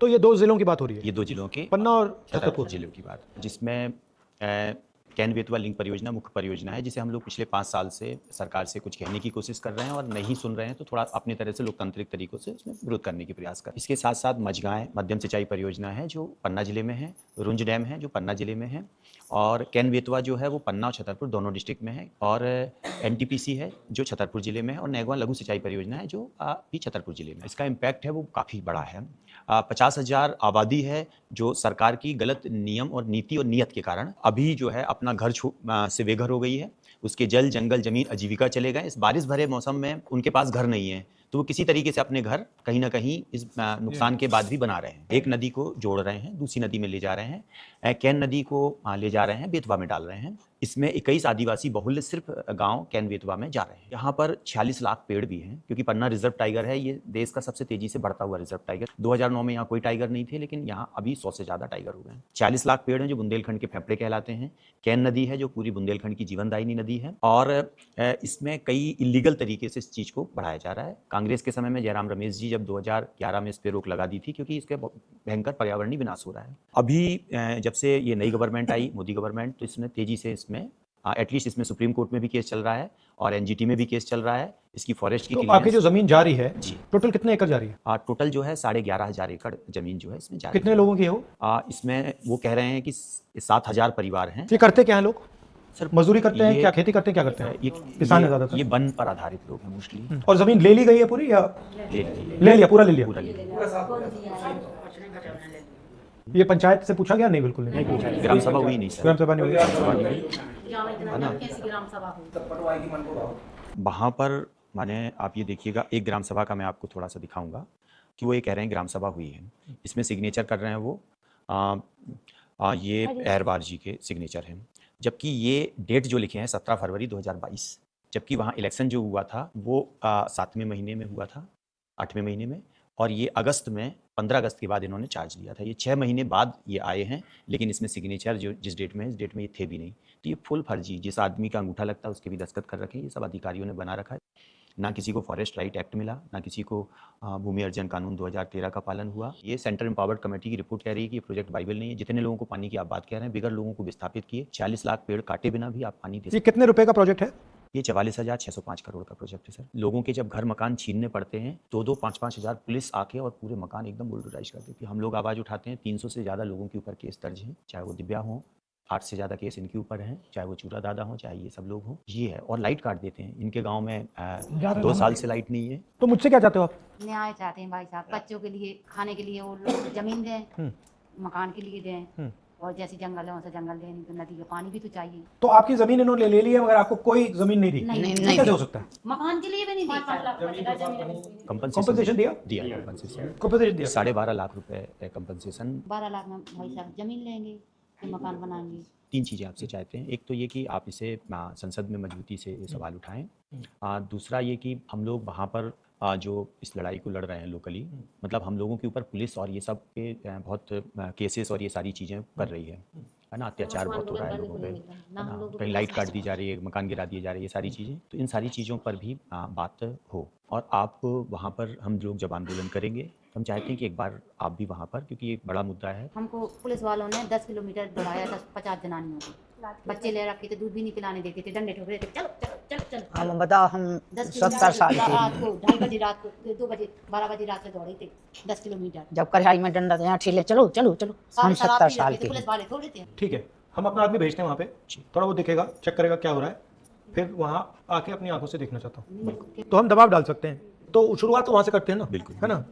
तो ये 2 जिलों की बात हो रही है, ये 2 जिलों के पन्ना और छतरपुर जिलों की बात, जिसमें कैन बेतवा लिंक परियोजना मुख्य परियोजना है, जिसे हम लोग पिछले 5 साल से सरकार से कुछ कहने की कोशिश कर रहे हैं और नहीं सुन रहे हैं, तो थोड़ा अपनी तरह से लोकतांत्रिक तरीकों से उसमें विरोध करने की प्रयास कर। इसके साथ साथ मझगांव मध्यम सिंचाई परियोजना है जो पन्ना जिले में है, रुंज डैम है जो पन्ना जिले में है, और कैन बेतवा जो है वो पन्ना और छतरपुर दोनों डिस्ट्रिक्ट में है, और एनटीपीसी है जो छतरपुर जिले में है, और नेगवा लघु सिंचाई परियोजना है जो भी छतरपुर जिले में। इसका इम्पैक्ट है वो काफ़ी बड़ा है। 50,000 आबादी है जो सरकार की गलत नियम और नीति और नियत के कारण अभी जो है अपना घर से बेघर हो गई है। उसके जल जंगल जमीन आजीविका चले गए। इस बारिश भरे मौसम में उनके पास घर नहीं है, तो वो किसी तरीके से अपने घर कहीं ना कहीं इस नुकसान के बाद भी बना रहे हैं। एक नदी को जोड़ रहे हैं, दूसरी नदी में ले जा रहे हैं, कैन नदी को ले जा रहे हैं, बेतवा में डाल रहे हैं। इसमें 21 आदिवासी बहुल्य सिर्फ गांव कैन बेतवा में जा रहे हैं। यहाँ पर 46 लाख पेड़ भी हैं, क्योंकि पन्ना रिजर्व टाइगर है, ये देश का सबसे तेजी से बढ़ता हुआ रिजर्व टाइगर। 2009 में यहाँ कोई टाइगर नहीं थे, लेकिन यहाँ अभी 100 से ज्यादा टाइगर हो गए हैं। 40 लाख पेड़ हैं जो बुंदेलखंड के फेफड़े कहलाते हैं। कैन नदी है जो पूरी बुंदेलखंड की जीवनदायिनी नदी है, और इसमें कई इलीगल तरीके से इस चीज को बढ़ाया जा रहा है। कांग्रेस के समय में जयराम रमेश जी जब 2011 में इस पर रोक लगा दी थी, क्योंकि इसके भयंकर पर्यावरणीय विनाश हो रहा है। अभी जब से ये नई गवर्नमेंट आई, मोदी गवर्नमेंट, तो इसने तेजी से इसमें एटलीस्ट इसमें सुप्रीम कोर्ट में भी केस चल रहा है और एनजीटी में भी केस चल रहा है। इसकी फॉरेस्ट की तो आपकी जो जमीन जा रही है जी, टोटल कितने एकड़ जा रही है? टोटल जो है 11,500 एकड़ जमीन जो है इसमें जा रही है। कितने लोगों की है वो? इसमें वो कह रहे हैं कि 7,000 परिवार हैं। ये करते क्या है लोग? सर मजदूरी करते हैं, ये- क्या खेती करते हैं, क्या करते हैं? ये किसान है ये- ज्यादातर। ये वन पर आधारित लोग हैं मोस्टली। और जमीन ले ली गई है पूरी या ले ले लिया, पूरा ले लिया? पूरा ले लिया। ये पंचायत से पूछा गया? नहीं, बिल्कुल नहीं पूछा। ग्राम सभा हुई नहीं सर। ग्राम सभा नहीं हुई। वहाँ पर माने आप ये देखिएगा, एक ग्राम सभा का मैं आपको थोड़ा सा दिखाऊंगा कि वो ये कह रहे हैं ग्राम सभा हुई है। इसमें सिग्नेचर कर रहे हैं वो ये एहरबार जी के सिग्नेचर हैं, जबकि ये डेट जो लिखे हैं 17 फरवरी 2022, जबकि वहाँ इलेक्शन जो हुआ था वो 7वें महीने में हुआ था, 8वें महीने में, और ये अगस्त में 15 अगस्त के बाद इन्होंने चार्ज लिया था। ये 6 महीने बाद ये आए हैं, लेकिन इसमें सिग्नेचर जो जिस डेट में है, इस डेट में ये थे भी नहीं। तो ये फुल फर्जी, जिस आदमी का अंगूठा लगता है उसके भी दस्तखत कर रखे हैं, ये सब अधिकारियों ने बना रखा है। ना किसी को फॉरेस्ट राइट एक्ट मिला, ना किसी को भूमि अर्जन कानून 2013 का पालन हुआ। ये सेंट्रल एम्पावर्ड कमेटी की रिपोर्ट कह रही है कि ये प्रोजेक्ट बाइबल नहीं है। जितने लोगों को पानी की आप बात कह रहे हैं, बिगर लोगों को विस्थापित किए, 40 लाख पेड़ काटे बिना भी आप पानी दे ये कितने रुपए का प्रोजेक्ट है? ये 44,605 करोड़ का प्रोजेक्ट है सर। लोगों के जब घर मकान छीनने पड़ते हैं, 2-2, 5-5 हज़ार पुलिस आके और पूरे मकान एकदम बुलडोजाइज कर देती है। हम लोग आवाज़ उठाते हैं, 300 से ज़्यादा लोगों के ऊपर केस दर्ज हैं, चाहे वो दिव्या हों, 8 से ज़्यादा केस इनके ऊपर हैं, चाहे वो चूरा दादा हों, चाहे ये सब लोग हों। ये है, और लाइट काट देते हैं। इनके गाँव में 2 साल से लाइट नहीं है। तो मुझसे क्या चाहते हो आप? न्याय चाहते हैं भाई साहब, बच्चों के लिए खाने के लिए वो लोग जमीन दें, मकान के लिए दें, और जैसे जंगल है वैसे जंगल दें, तो नदी का पानी भी तो चाहिए। तो आपकी जमीन इन्होंने ले ली है, मगर आपको कोई जमीन नहीं दी? नहीं, ये कैसे हो सकता है? मकान के लिए भी नहीं देता। कंपनसेशन दिया? कंपनसेशन कंपनसेशन दिया? 12.5 लाख रुपए कंपनसेशन। 12 लाख में भाई साहब जमीन लेंगे, फिर मकान बनाएंगे। 3 चीज़ें आपसे चाहते हैं। एक तो ये कि आप इसे संसद में मजबूती से ये सवाल उठाएं। दूसरा ये कि हम लोग वहाँ पर जो इस लड़ाई को लड़ रहे हैं लोकली, मतलब हम लोगों के ऊपर पुलिस और ये सब के बहुत केसेस और ये सारी चीज़ें कर रही है ना, अत्याचार बहुत हो रहा है लोगों पे, है ना, कहीं लाइट काट दी जा रही है, मकान गिरा दिए जा रहे हैं, ये सारी चीज़ें। तो इन सारी चीज़ों पर भी बात हो, और आप वहाँ पर हम लोग जब आंदोलन करेंगे, हम चाहते हैं कि एक बार आप भी वहाँ पर, क्योंकि एक बड़ा मुद्दा है। हमको पुलिस वालों ने 10 किलोमीटर दौड़ाया था, 50 जनानियों को बच्चे ले रखे थे, दूध भी नहीं पिलाने देते थे, डंडे ठोक रहे थे, चलो चलो चलो चलो। हम बताओ, हम 70 साल के रात को 2:30 बजे, रात को 2 बजे, 12 बजे रात से दौड़े थे 10 किलोमीटर। जब कढ़ाई में डंडा यहाँ ठेले चलो चलो चलो, हम 70 साल के। पुलिस वाले थोड़े थे। ठीक है, हम अपना आदमी भेजते हैं वहाँ पे, थोड़ा वो देखेगा, चेक करेगा क्या हो रहा है, फिर वहाँ आके अपनी आंखों से देखना चाहता हूँ। तो हम दबाव डाल सकते हैं, तो शुरुआत तो वहाँ से करते हैं ना, बिल्कुल। है ना?